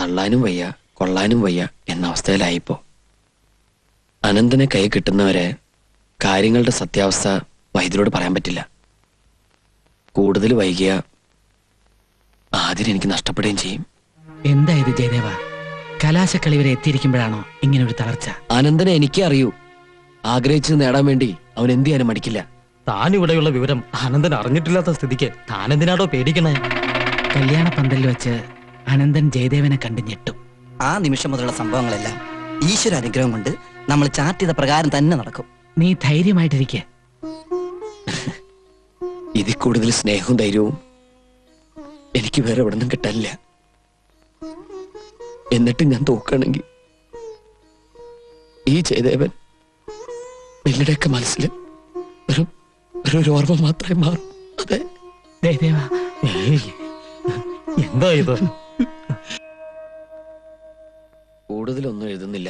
തള്ളാനും വയ്യ കൊള്ളാനും വയ്യ എന്ന അവസ്ഥയിലായിപ്പോ. അനന്തനെ കൈ കിട്ടുന്നവരെ കാര്യങ്ങളുടെ സത്യാവസ്ഥ വൈദ്യരോട് പറയാൻ പറ്റില്ല. കൂടുതൽ വൈകിയ ആദ്യം എനിക്ക് നഷ്ടപ്പെടുകയും ചെയ്യും. എന്തായത് ജയദേവ, കലാശക്കളി വരെ എത്തിയിരിക്കുമ്പോഴാണോ ഇങ്ങനെ ഒരു തളർച്ച? അനന്തനെ എനിക്കേ അറിയൂ. ആഗ്രഹിച്ചത് നേടാൻ വേണ്ടി അവൻ എന്ത് ചെയ്യാനും മടിക്കില്ല. താൻ ഇവിടെയുള്ള വിവരം അനന്തൻ അറിഞ്ഞിട്ടില്ലാത്ത സ്ഥിതിക്ക് താൻ എന്തിനാടോ പേടിക്കണേ? കല്യാണ പന്തലിൽ വെച്ച് അനന്തൻ ജയദേവനെ കണ്ടു ഞെട്ടും. ആ നിമിഷം മുതലുള്ള സംഭവങ്ങളെല്ലാം ഈശ്വര അനുഗ്രഹം കൊണ്ട് നമ്മൾ ചാർട്ട് ചെയ്ത പ്രകാരം തന്നെ നടക്കും. നീ ധൈര്യമായിട്ടിരിക്കെ. ഇതിൽ കൂടുതൽ സ്നേഹവും ധൈര്യവും എനിക്ക് വേറെ എവിടെ നിന്നും കിട്ടാനില്ല. എന്നിട്ട് ഞാൻ തോക്കുകയാണെങ്കിൽ ഈ ജയദേവൻ നിങ്ങളുടെയൊക്കെ മനസ്സിൽ ഒരു ഓർമ്മ മാത്രമേ മാറും. അതെ ജയദേവ, എന്താ ഇത്? കൂടുതലൊന്നും എഴുതുന്നില്ല.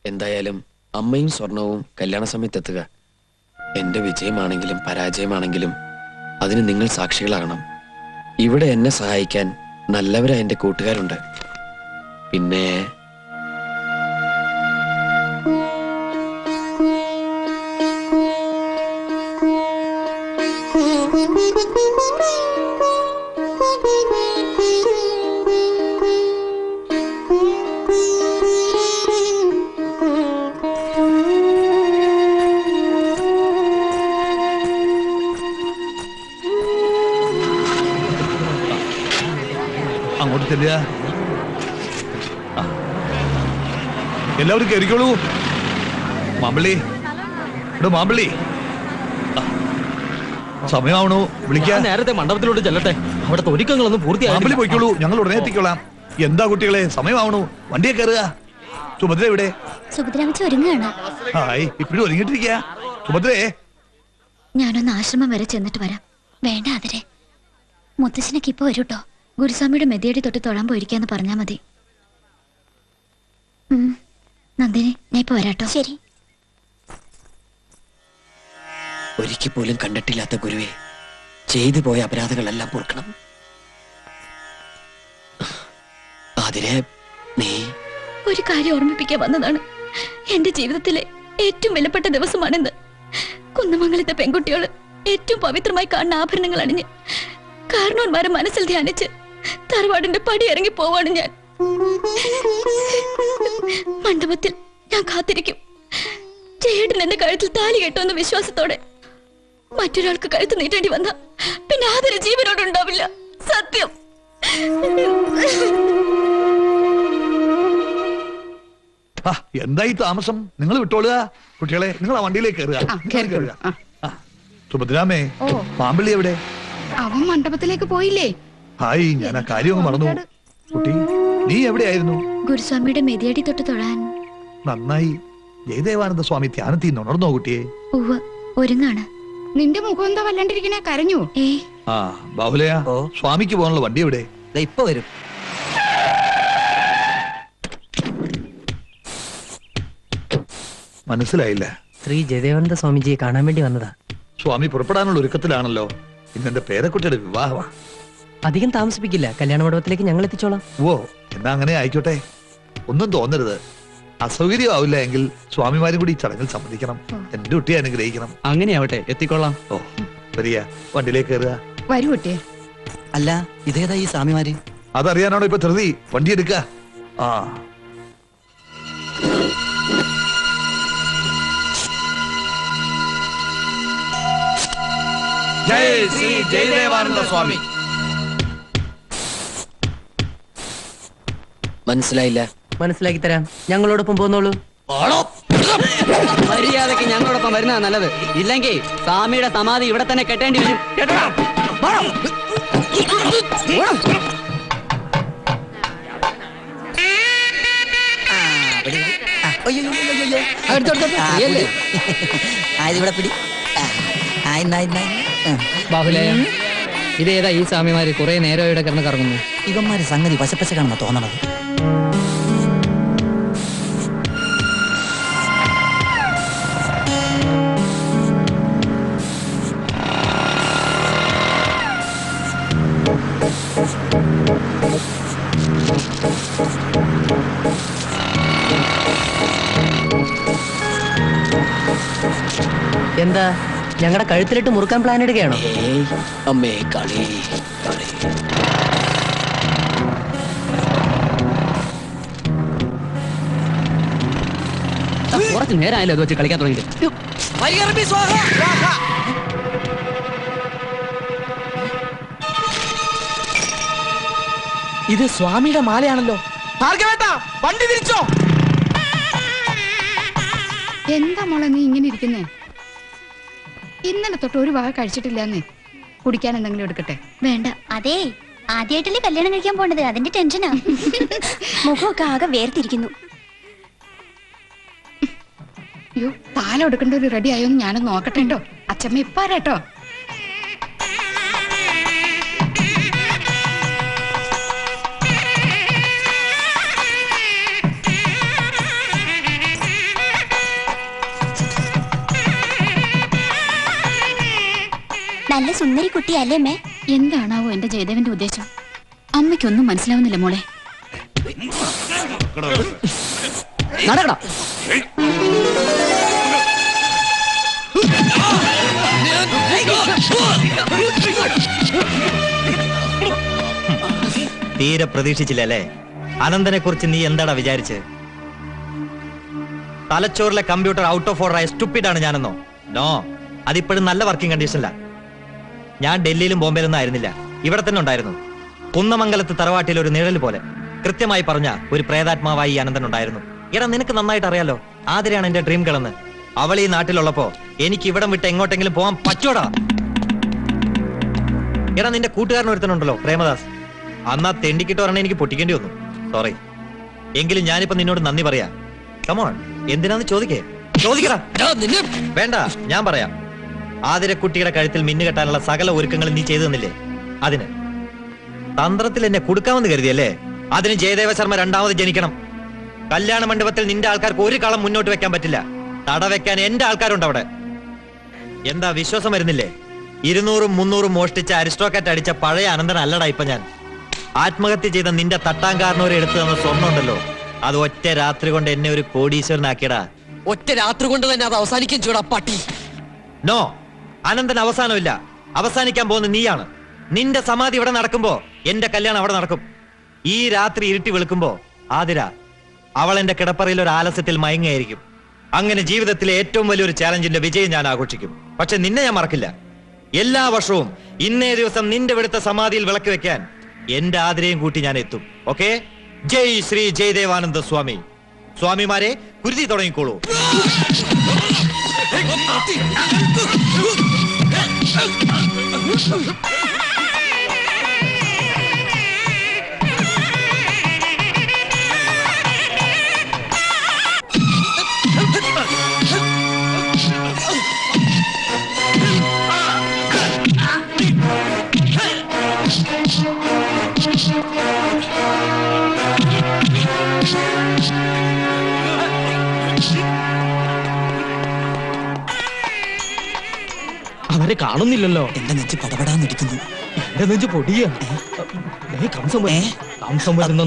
എന്തായാലും അമ്മയും സ്വർണവും കല്യാണ സമയത്തെത്തുക. എന്റെ വിജയമാണെങ്കിലും പരാജയമാണെങ്കിലും അതിന് നിങ്ങൾ സാക്ഷികളാകണം. ഇവിടെ എന്നെ സഹായിക്കാൻ നല്ലവരായ എന്റെ കൂട്ടുകാരുണ്ട്. പിന്നെ അങ്ങോട്ട് ചെല്ലുക. എല്ലാവരും കയറിക്കോളൂ. മാമ്പള്ളി, ഇവിടെ മാമ്പള്ളി, സമയമാവണോ? വിളിക്കാൻ നേരത്തെ മണ്ഡപത്തിലോട്ട് ചെല്ലട്ടെ. അവിടുത്തെ ഒരുക്കങ്ങളൊന്നും പൂർത്തിയായി. മാമ്പള്ളി പോയിക്കോളൂ, ഞങ്ങൾ ഉടനെ എത്തിക്കോളാം. എന്താ കുട്ടികളെ, സമയമാവണോ? വണ്ടിയെ കയറുക. സുഭദ്ര എവിടെ? ഹായ്, ഇപ്പോഴും ഒരുങ്ങിട്ടിരിക്കുക. സുഭദ്രേ, ഞാനൊന്ന് ആശ്രമം വരെ ചെന്നിട്ട് വരാം. വേണ്ട അതിരെ, മുത്തശ്ശനൊക്കെ ഇപ്പൊ വരൂട്ടോ. ഗുരുസ്വാമിയുടെ മെതിയടി തൊട്ട് തൊഴാൻ പോയിരിക്കാന്ന് പറഞ്ഞാ മതി. നന്ദിനി, ഞാൻ ഇപ്പൊ വരാട്ടോ. ശരി. ഒരിക്കൽ പോലും കണ്ടിട്ടില്ലാത്ത ഗുരുവെ, ചെയ്തു പോയ അപരാധങ്ങളെല്ലാം പൊറുക്കണം. അതിരെ, നീ ഒരു കാര്യം ഓർമ്മിപ്പിക്കാൻ വന്നതാണ്. എന്റെ ജീവിതത്തിലെ ഏറ്റവും വിലപ്പെട്ട ദിവസമാണെന്ന്. കുന്നമംഗലത്തെ പെൺകുട്ടികള് ഏറ്റവും പവിത്രമായി കാണുന്ന ആഭരണങ്ങൾ അണിഞ്ഞ് കാരണവന്മാരെ മനസ്സിൽ ധ്യാനിച്ച് തറവാടിന്റെ പടി ഇറങ്ങി പോവാണ് ഞാൻ. മണ്ഡപത്തിൽ ഞാൻ കാത്തിരിക്കും. ചേട്ടൻ എന്റെ കഴുത്തിൽ താലി കെട്ടുമെന്ന വിശ്വാസത്തോടെ. മറ്റൊരാൾക്ക് കഴുത്ത് നീട്ടേണ്ടി വന്ന പിന്നെ ആദര ജീവനോടുണ്ടാവില്ല. സത്യം. എന്തായി താമസം? നിങ്ങൾ വിട്ടോളുക. കുട്ടികളെ, നിങ്ങൾ ആ വണ്ടിയിലേക്ക് കയറുക. സുഭദ്രാമേ, മാമ്പള്ളി എവിടെ? അവൻ മണ്ഡപത്തിലേക്ക് പോയില്ലേ? ഹായ്, ഞാൻ ആ കാര്യം മറന്നു. കുട്ടി, നീ എവിടെയായിരുന്നു? ഗുരുസ്വാമിയുടെ മെതിയടി തൊട്ട് തൊഴാൻ. നന്നായി. ജയദേവാനന്ദ സ്വാമി ധ്യാനത്തിൽ നിന്ന് ഉണർന്നോ കുട്ടിയെ? ഉവ്വ്, ഒരുങ്ങാണ്. നിന്റെ മുഖം എന്താ വല്ലാണ്ടിരിക്കണേ? കരഞ്ഞു? ആ ബാഹുലയാ, സ്വാമിക്ക് പോകാനുള്ള വണ്ടി എവിടെ? ഇപ്പൊ വരും. മനസ്സിലായില്ല. ശ്രീ ജയദേവാനന്ദ സ്വാമിജിയെ കാണാൻ വേണ്ടി വന്നതാ. സ്വാമി പുറപ്പെടാനുള്ള ഒരുക്കത്തിലാണല്ലോ. ഇന്നെന്റെ പേരക്കുട്ടിയുടെ വിവാഹമാ. അധികം താമസിപ്പിക്കില്ല. കല്യാണ മണ്ഡപത്തിലേക്ക് ഞങ്ങൾ എത്തിച്ചോളാം. ഓ, എന്നാ അങ്ങനെ ആയിക്കോട്ടെ. ഒന്നും തോന്നരുത്. അസൗകര്യമാവില്ല എങ്കിൽ സ്വാമിമാരും കൂടി ഈ ചടങ്ങിൽ സമ്മതിക്കണം. എന്റെ കുട്ടിയെ അനുഗ്രഹിക്കണം. അങ്ങനെയാവട്ടെ, എത്തിക്കൊള്ളാം. ഓ, വരിക, വണ്ടിയിലേക്ക് കയറുക. വരൂ കുട്ടിയെ. അല്ല, ഇതേതാ ഈ സ്വാമിമാര്? അതറിയാനാണോ ഇപ്പൊ ധൃതി? വണ്ടി എടുക്ക. ആ, ജയ് ശ്രീ ജയദേവാനന്ദ സ്വാമി. മനസ്സിലായില്ല. മനസ്സിലാക്കി തരാം. ഞങ്ങളോടൊപ്പം പോന്നോളൂ. മര്യാദക്ക് ഞങ്ങളോടൊപ്പം വരുന്നതാ നല്ലത്. ഇല്ലെങ്കിൽ സ്വാമിയുടെ സമാധി ഇവിടെ തന്നെ കെട്ടേണ്ടി വരും. ബാഹുലയ, ഇതേതാ ഈ സ്വാമിമാര് കുറെ നേരം ഇവിടെ കിടന്ന് കറങ്ങുന്നു? ഇവന്മാര് സംഗതി വശപ്പശക്കാണെന്ന് തോന്നണത്. എന്താ ഞങ്ങളുടെ കഴുത്തിലിട്ട് മുറുക്കാൻ പ്ലാൻ ഇടുകയാണോ? ഏയ് അമ്മേ, കളി കളി. കുറച്ച് നേരമായാലും അത് വെച്ച് കളിക്കാൻ തുടങ്ങിയിട്ട്. ഇത് സ്വാമിയുടെ മാലയാണല്ലോ. വണ്ടി തിരിച്ചോ. എന്താ മോളെ നീ ഇങ്ങനെ ഇരിക്കുന്നേ? ഇന്നലെ തൊട്ട് ഒരു വക കഴിച്ചിട്ടില്ലെന്നേ. കുടിക്കാൻ എന്തെങ്കിലും എടുക്കട്ടെ? വേണ്ട. അതേ, ആദ്യമായിട്ടല്ലേ കല്യാണം കഴിക്കാൻ പോണത്, അതിന്റെ ടെൻഷനാ. മുഖമൊക്കെ ആകെ വേർതിരിക്കുന്നു. അയ്യോ, പാലം എടുക്കേണ്ട ഒരു റെഡി ആയോന്ന് ഞാനൊന്ന് നോക്കട്ടെ കേട്ടോ. അച്ഛമ്മ ഇപ്പാരാട്ടോ. നല്ല സുന്ദരി കുട്ടിയല്ലേ അമ്മേ? എന്താണാവോ എന്റെ ജയദേവന്റെ ഉദ്ദേശം? അമ്മയ്ക്കൊന്നും മനസ്സിലാവുന്നില്ല മോളെ. നടക്കടാ. തീരെ പ്രതീക്ഷിച്ചില്ലല്ലേ? അനന്തനെ കുറിച്ച് നീ എന്താടാ വിചാരിച്ച്? തലച്ചോറിലെ കമ്പ്യൂട്ടർ ഔട്ട് ഓഫ് ഓർഡർ ആയ സ്റ്റുപ്പിഡാണ് ഞാനെന്നോ? നോ, അതിപ്പോഴും നല്ല വർക്കിംഗ് കണ്ടീഷനില്ല. ഞാൻ ഡൽഹിയിലും ബോംബെയിലൊന്നും ആയിരുന്നില്ല, ഇവിടെ തന്നെ ഉണ്ടായിരുന്നു. കുന്നമംഗലത്ത് തറവാട്ടിൽ ഒരു നിഴൽ പോലെ കൃത്യമായി പറഞ്ഞ ഒരു പ്രേതാത്മാവായി ഈ അനന്തൻ ഉണ്ടായിരുന്നു. എടാ, നിനക്ക് നന്നായിട്ട് അറിയാലോ, ആതിരയാണ് എന്റെ ഡ്രീം ഗേൾ എന്ന്. അവൾ ഈ നാട്ടിലുള്ളപ്പോ എനിക്ക് ഇവിടം വിട്ട് എങ്ങോട്ടെങ്കിലും പോവാൻ പറ്റൂടാ? എടാ, നിന്റെ കൂട്ടുകാരൻ ഒരുത്തനുണ്ടല്ലോ, പ്രേമദാസ്. അന്നാ തെണ്ടിക്കിട്ട് പറഞ്ഞ എനിക്ക് പൊട്ടിക്കേണ്ടി വന്നു. സോറി. എങ്കിലും ഞാനിപ്പോ നിന്നോട് നന്ദി പറയാ. കമോൺ, എന്തിനാന്ന് ചോദിക്കടാ. വേണ്ട, ഞാൻ പറയാം. ആതിരക്കുട്ടിയുടെ കഴുത്തിൽ മിന്നുകെട്ടാനുള്ള സകല ഒരുക്കങ്ങളും നീ ചെയ്തു തന്നില്ലേ? അതിന് തന്ത്രത്തിൽ എന്നെ കൊടുക്കാമെന്ന് കരുതിയല്ലേ? അതിന് ജയദേവ ശർമ്മ രണ്ടാമത് ജനിക്കണം. കല്യാണ മണ്ഡപത്തിൽ നിന്റെ ആൾക്കാർക്ക് ഒരു കളം മുന്നോട്ട് വെക്കാൻ പറ്റില്ല. തടവെക്കാൻ എന്റെ ആൾക്കാരുണ്ട് അവിടെ. എന്താ വിശ്വാസം വരുന്നില്ലേ? 200 300 മോഷ്ടിച്ച അരിസ്റ്റോക്കാറ്റ് അടിച്ച പഴയ അനന്തൻ അല്ലടാ ഇപ്പൊ ഞാൻ. ആത്മഹത്യ ചെയ്ത നിന്റെ തട്ടാങ്കാരനോരെ എടുത്തു തന്ന സ്വർണ്ണം ഉണ്ടല്ലോ, അത് ഒറ്റ രാത്രി കൊണ്ട് എന്നെ ഒരു കോടീശ്വരനാക്കിയടാ. ഒറ്റ രാത്രി കൊണ്ട് തന്നെ അത് അവസാനിക്കും ചൂടാ പട്ടി. നോ, അനന്തൻ അവസാനമില്ല. അവസാനിക്കാൻ പോകുന്ന നീയാണ്. നിന്റെ സമാധി ഇവിടെ നടക്കുമ്പോ എന്റെ കല്യാണം അവിടെ നടക്കും. ഈ രാത്രി ഇരുട്ടി വെളുക്കുമ്പോ ആതിര അവൾ എന്റെ കിടപ്പറയിൽ ഒരു ആലസ്യത്തിൽ മയങ്ങായിരിക്കും. അങ്ങനെ ജീവിതത്തിലെ ഏറ്റവും വലിയൊരു ചാലഞ്ചിന്റെ വിജയം ഞാൻ ആഘോഷിക്കും. പക്ഷെ നിന്നെ ഞാൻ മറക്കില്ല. എല്ലാ വർഷവും ഇന്നേ ദിവസം നിന്റെ ഇവിടുത്തെ സമാധിയിൽ വിളക്ക് വെക്കാൻ എന്റെ ആതിരയും കൂട്ടി ഞാൻ എത്തും. ഓക്കെ? ജയ് ശ്രീ ജയദേവാനന്ദ സ്വാമി. സ്വാമിമാരെ, കുരുതി തുടങ്ങിക്കോളൂ. അവരെ കാണുന്നില്ലല്ലോ. എന്റെ നെഞ്ച് പടപടാന്നിരിക്കുന്നു. എന്റെ നെഞ്ച് പൊടിയാ. കംസം വരുന്ന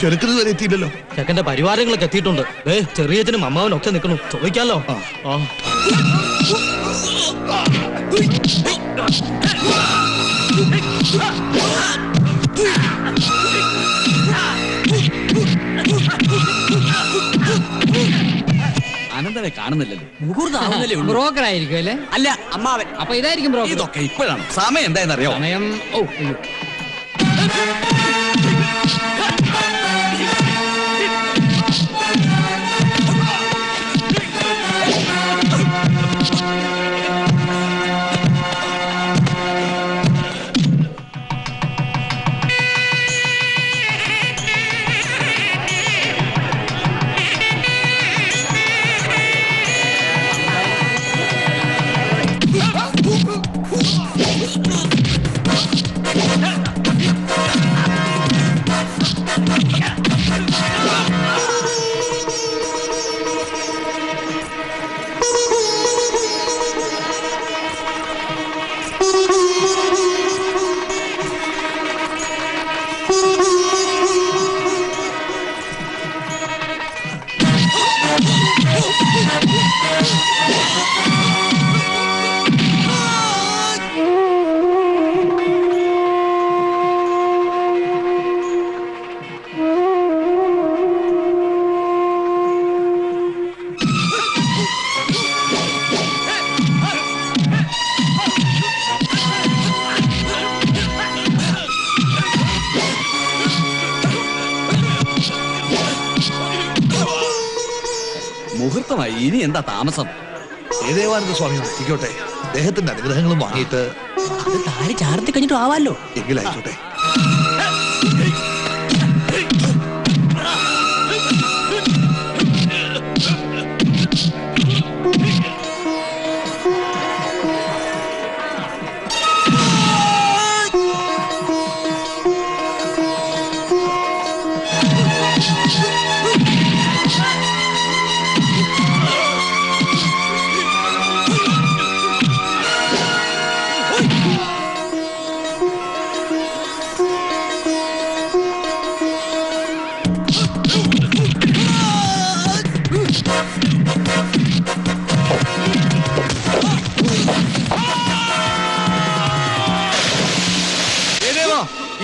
ചുരുക്കുന്നത് വരെ എത്തിയില്ലല്ലോ. ചെക്കന്റെ പരിവാരങ്ങളൊക്കെ എത്തിയിട്ടുണ്ട്. ചെറിയച്ഛനും അമ്മാവനും ഒക്കെ നിൽക്കണം. ചോദിക്കാലോ. അനന്തനെ കാണുന്നില്ലല്ലോ. മുഹൂർത്താവുന്നല്ലേ ഉള്ളൂ. ബ്രോക്കർ ആയിരിക്കും അല്ലേ? അല്ല, അമ്മാവൻ. അപ്പൊ ഇതായിരിക്കും ബ്രോക്കർ. ഇതൊക്കെ ഇപ്പോഴാണ്. സമയം എന്തായെന്നറിയോ? സമയം മുഹൂർത്തമായി, ഇനി എന്താ താമസം? ജയദേവാനന്ദ സ്വാമി ആയിക്കോട്ടെ, അദ്ദേഹത്തിന്റെ അനുഗ്രഹങ്ങളും വാങ്ങിയിട്ട് അത് താരി ചാർത്തി കഴിഞ്ഞിട്ട് ആവാലോ. എങ്കിലായിക്കോട്ടെ.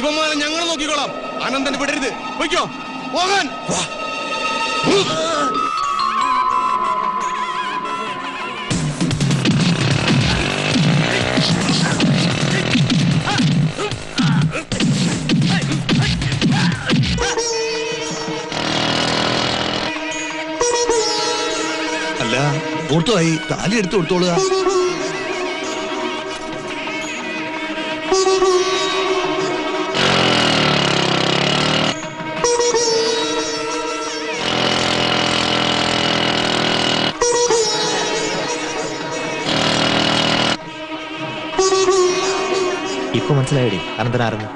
ഇവന്മാരെ ഞങ്ങൾ നോക്കിക്കോളാം. അനന്തൻ വിടരുത്. വയ്ക്കോ പോകാൻ. അല്ല, ഓർത്തുമായി താലി എടുത്തു കൊടുത്തോളുക. ഇപ്പൊ മനസ്സിലായടി അനന്തനാരെന്ന്?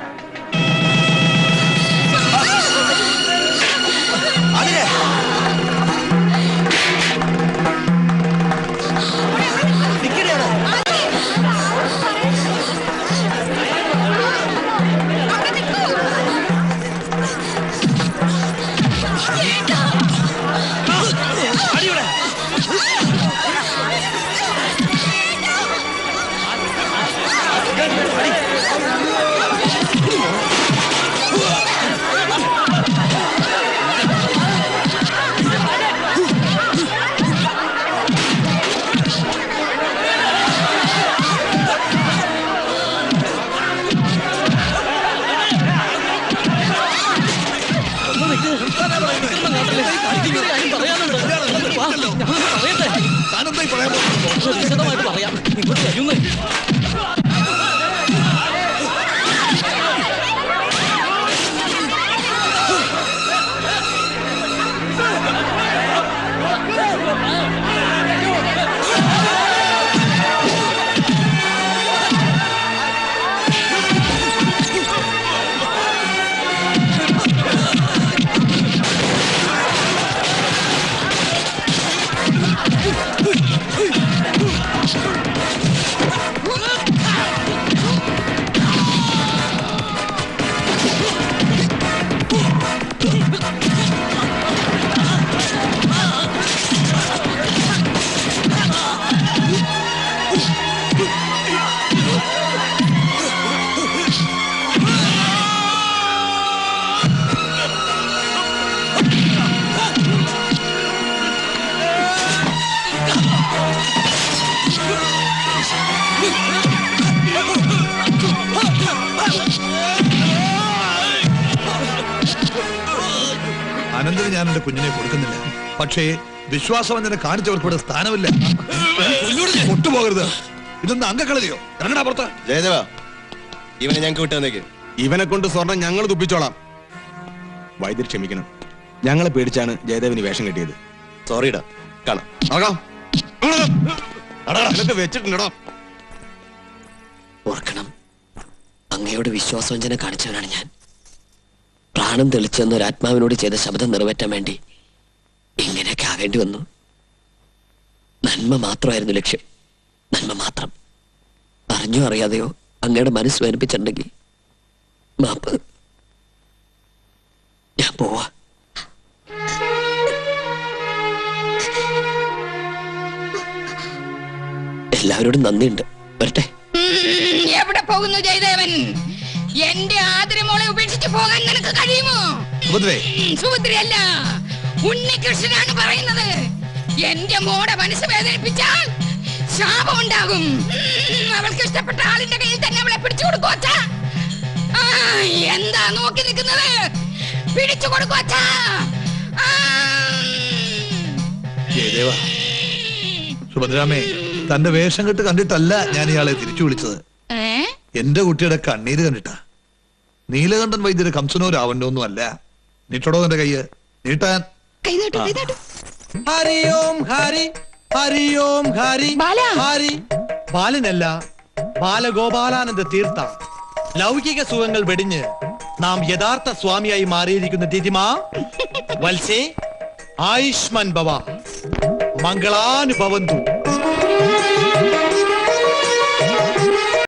പറയാം. ഇങ്ങോട്ട് വരുന്നേ. അനന്തന് ഞാൻ എന്റെ കുഞ്ഞിനെ കൊടുക്കുന്നില്ല. പക്ഷേ വിശ്വാസവഞ്ചന കാണിച്ചവർക്കിവിടെ സ്ഥാനമില്ല. ഒട്ടുപോകരുത്. ഇതൊന്ന് അംഗക്കളരിയോ? ഇറങ്ങടാ പുറത്ത്. ജയദേവ, ഇവനെ ഞങ്ങൾക്ക് വിട്ടു. ഇവനെ കൊണ്ട് സ്വർണം ഞങ്ങൾ തുപ്പിച്ചോളാം. വൈദ്യർ ക്ഷമിക്കണം, ഞങ്ങളെ പേടിച്ചാണ് ജയദേവന് വേഷം കെട്ടിയത്. സോറിടാ. കാണാം വെച്ചിട്ടുണ്ടോ? ഓർക്കണം, അങ്ങയോട് വിശ്വാസവഞ്ചന കാണിച്ചവനാണ് ഞാൻ. പ്രാണം തെളിച്ചെന്ന ഒരു ആത്മാവിനോട് ചെയ്ത ശബ്ദം നിറവേറ്റാൻ വേണ്ടി ഇങ്ങനെയൊക്കെ ആകേണ്ടി വന്നു. നന്മ മാത്രമായിരുന്നു ലക്ഷ്യം, നന്മ മാത്രം. അറിഞ്ഞോ അറിയാതെയോ അങ്ങയുടെ മനസ്സ് വേദനിപ്പിച്ചിട്ടുണ്ടെങ്കിൽ മാപ്പ്. എല്ലാവരോടും നന്ദിയുണ്ട്. വരട്ടെ. എവിടെ പോകുന്നു ജയദേവൻ? എന്റെ ആദരമോളെ ഉപേക്ഷിച്ച് പോകാൻ നിനക്ക് കഴിയുമോ? സുഭദ്രയല്ല, ഉണ്ണികൃഷ്ണനാണ് പറയുന്നത്. എന്റെ മോടെ മനസ്സ് വേദനിപ്പിച്ചാൽ ശാപം ഉണ്ടാകും. അവൾക്ക് ഇഷ്ടപ്പെട്ട ആളിന്റെ കയ്യിൽ തന്നെ അവളെ പിടിച്ചു കൊടുക്കോ അച്ഛാ. എന്താ നോക്കി നിൽക്കുന്നത്? പിടിച്ചു കൊടുക്കോ അച്ഛാ. ജയദേവ, സുഭദ്രാമേ, തന്റെ വേഷം കെട്ട് കണ്ടിട്ടല്ല ഞാൻ ഇയാളെ തിരിച്ചു വിളിച്ചത്. എന്റെ കുട്ടിയുടെ കണ്ണീര് കണ്ടിട്ടാ. നീലകണ്ഠൻ വൈദ്യര് കംസനോ രാവണനോ ഒന്നും അല്ല. നീട്ടടോ എന്റെ കയ്യ്. നീട്ടാൻ. ഹരി ഓം ഹരി, ഹരി ഓം ഹരി, ഹരി. ബാലനല്ല, ബാലഗോപാലാനന്ദ തീർത്ഥ. ലൗകിക സുഖങ്ങൾ വെടിഞ്ഞ് നാം യഥാർത്ഥ സ്വാമിയായി മാറിയിരിക്കുന്ന ദിതിമാ വത്സേ, ആയുഷ്മാൻ ഭവ, മംഗളാനുഭവന്തു.